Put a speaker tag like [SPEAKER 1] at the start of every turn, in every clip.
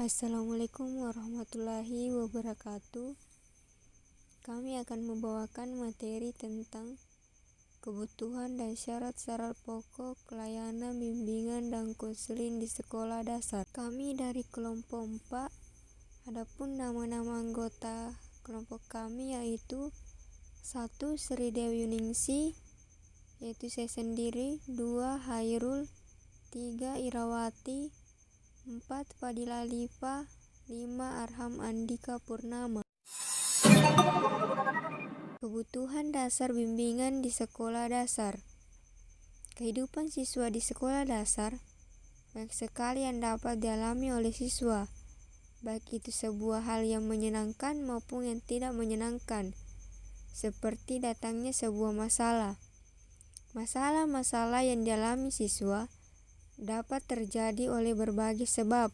[SPEAKER 1] Assalamualaikum warahmatullahi wabarakatuh. Kami akan membawakan materi tentang kebutuhan dan syarat-syarat pokok layanan bimbingan dan konseling di sekolah dasar. Kami dari kelompok 4. Adapun nama-nama anggota kelompok kami yaitu 1. Sri Dewi Yuningsi, yaitu saya sendiri. 2. Hairul. 3. Irawati. 4. Fadila Alifa. 5. Arham Andika Purnama. Kebutuhan dasar bimbingan di sekolah dasar. Kehidupan siswa di sekolah dasar banyak sekali yang dapat dialami oleh siswa, baik itu sebuah hal yang menyenangkan maupun yang tidak menyenangkan, seperti datangnya sebuah masalah. Masalah-masalah yang dialami siswa dapat terjadi oleh berbagai sebab,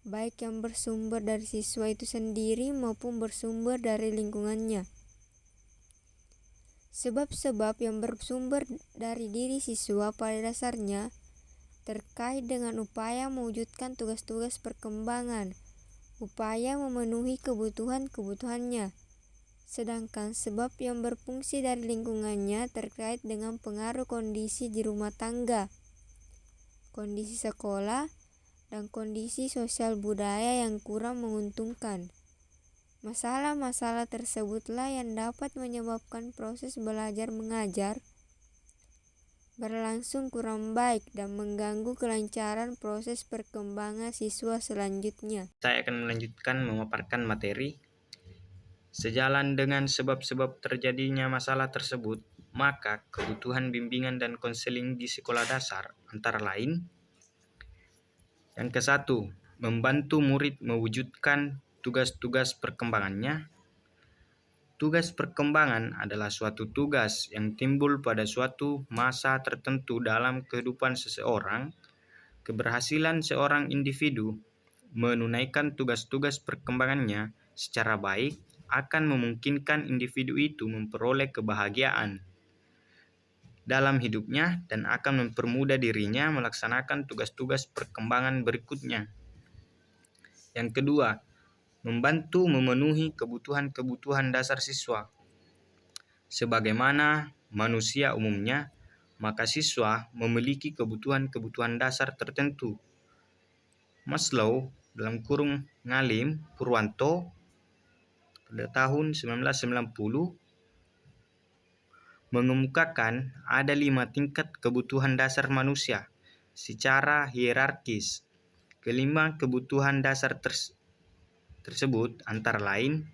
[SPEAKER 1] baik yang bersumber dari siswa itu sendiri maupun bersumber dari lingkungannya. Sebab-sebab yang bersumber dari diri siswa pada dasarnya terkait dengan upaya mewujudkan tugas-tugas perkembangan, upaya memenuhi kebutuhan-kebutuhannya. Sedangkan sebab yang berfungsi dari lingkungannya terkait dengan pengaruh kondisi di rumah tangga, kondisi sekolah, dan kondisi sosial budaya yang kurang menguntungkan. Masalah-masalah tersebutlah yang dapat menyebabkan proses belajar mengajar berlangsung kurang baik dan mengganggu kelancaran proses perkembangan siswa selanjutnya.
[SPEAKER 2] Saya akan melanjutkan memaparkan materi. Sejalan dengan sebab-sebab terjadinya masalah tersebut, maka kebutuhan bimbingan dan konseling di sekolah dasar antara lain: yang ke-1, membantu murid mewujudkan tugas-tugas perkembangannya. Tugas perkembangan adalah suatu tugas yang timbul pada suatu masa tertentu dalam kehidupan seseorang. Keberhasilan seorang individu menunaikan tugas-tugas perkembangannya secara baik akan memungkinkan individu itu memperoleh kebahagiaan dalam hidupnya dan akan mempermudah dirinya melaksanakan tugas-tugas perkembangan berikutnya. Yang kedua, membantu memenuhi kebutuhan-kebutuhan dasar siswa. Sebagaimana manusia umumnya, maka siswa memiliki kebutuhan-kebutuhan dasar tertentu. Maslow (Ngalim Purwanto) pada tahun 1990 mengemukakan ada 5 tingkat kebutuhan dasar manusia secara hierarkis. Kelima kebutuhan dasar tersebut antara lain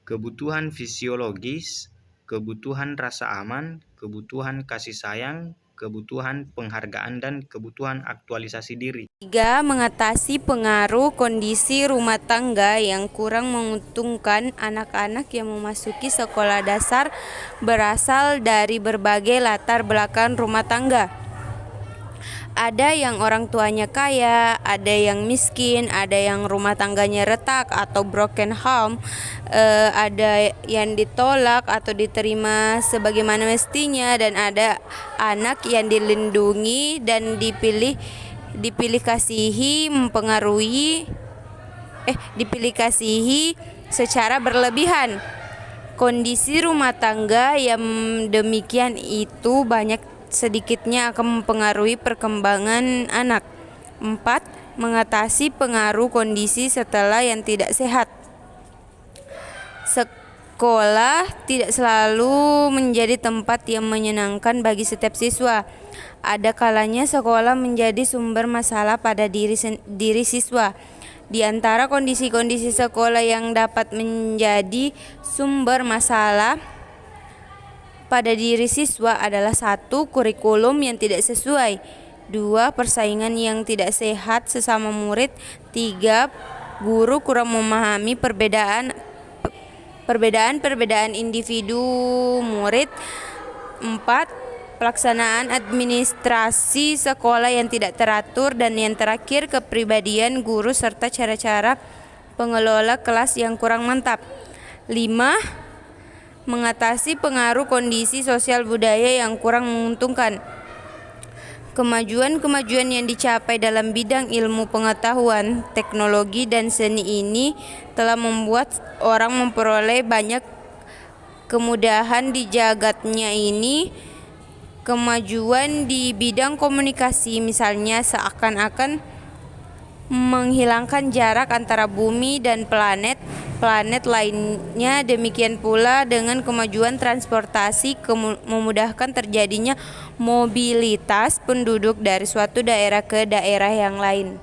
[SPEAKER 2] kebutuhan fisiologis, kebutuhan rasa aman, kebutuhan kasih sayang, kebutuhan penghargaan, dan kebutuhan aktualisasi diri.
[SPEAKER 3] 3. Mengatasi pengaruh kondisi rumah tangga yang kurang menguntungkan anak-anak yang memasuki sekolah dasar berasal dari berbagai latar belakang rumah tangga. Ada yang orang tuanya kaya, ada yang miskin, ada yang rumah tangganya retak atau broken home, ada yang ditolak atau diterima sebagaimana mestinya, dan ada anak yang dilindungi dan dipilih kasihi secara berlebihan. Kondisi rumah tangga yang demikian itu banyak sedikitnya akan mempengaruhi perkembangan anak. 4. Mengatasi pengaruh kondisi setelah yang tidak sehat. Sekolah tidak selalu menjadi tempat yang menyenangkan bagi setiap siswa. Ada kalanya sekolah menjadi sumber masalah pada diri siswa. Di antara kondisi-kondisi sekolah yang dapat menjadi sumber masalah pada diri siswa adalah 1. Kurikulum yang tidak sesuai. 2. Persaingan yang tidak sehat sesama murid. 3. Guru kurang memahami perbedaan individu murid. 4. Pelaksanaan administrasi sekolah yang tidak teratur. Dan yang terakhir, kepribadian guru serta cara-cara pengelola kelas yang kurang mantap. 5. Mengatasi pengaruh kondisi sosial budaya yang kurang menguntungkan. Kemajuan-kemajuan yang dicapai dalam bidang ilmu pengetahuan, teknologi, dan seni ini telah membuat orang memperoleh banyak kemudahan di jagadnya ini. Kemajuan di bidang komunikasi misalnya seakan-akan menghilangkan jarak antara bumi dan planet lainnya. Demikian pula dengan kemajuan transportasi memudahkan terjadinya mobilitas penduduk dari suatu daerah ke daerah yang lain.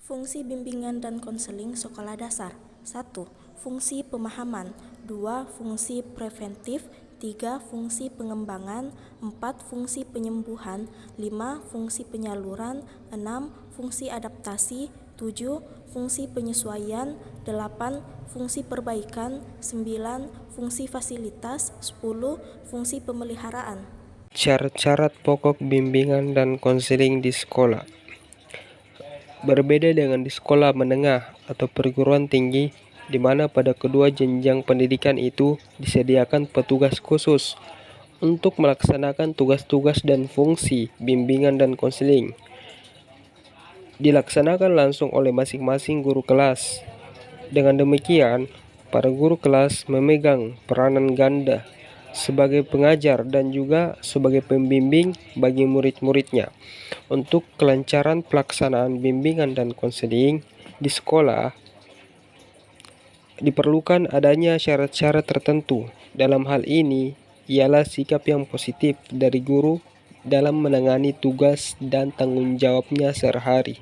[SPEAKER 4] Fungsi bimbingan dan konseling sekolah dasar. 1. Fungsi pemahaman. 2. Fungsi preventif. 3. Fungsi pengembangan. 4. Fungsi penyembuhan. 5. Fungsi penyaluran. 6. Fungsi adaptasi. 7. Fungsi penyesuaian. 8. Fungsi perbaikan. 9. Fungsi fasilitas. 10. Fungsi pemeliharaan.
[SPEAKER 5] Syarat-syarat pokok bimbingan dan konseling di sekolah. Berbeda dengan di sekolah menengah atau perguruan tinggi, di mana pada kedua jenjang pendidikan itu disediakan petugas khusus untuk melaksanakan tugas-tugas dan fungsi bimbingan dan konseling. Dilaksanakan langsung oleh masing-masing guru kelas. Dengan demikian, para guru kelas memegang peranan ganda sebagai pengajar dan juga sebagai pembimbing bagi murid-muridnya. Untuk kelancaran pelaksanaan bimbingan dan konseling di sekolah, diperlukan adanya syarat-syarat tertentu. Dalam hal ini ialah sikap yang positif dari guru dalam menangani tugas dan tanggung jawabnya sehari-hari.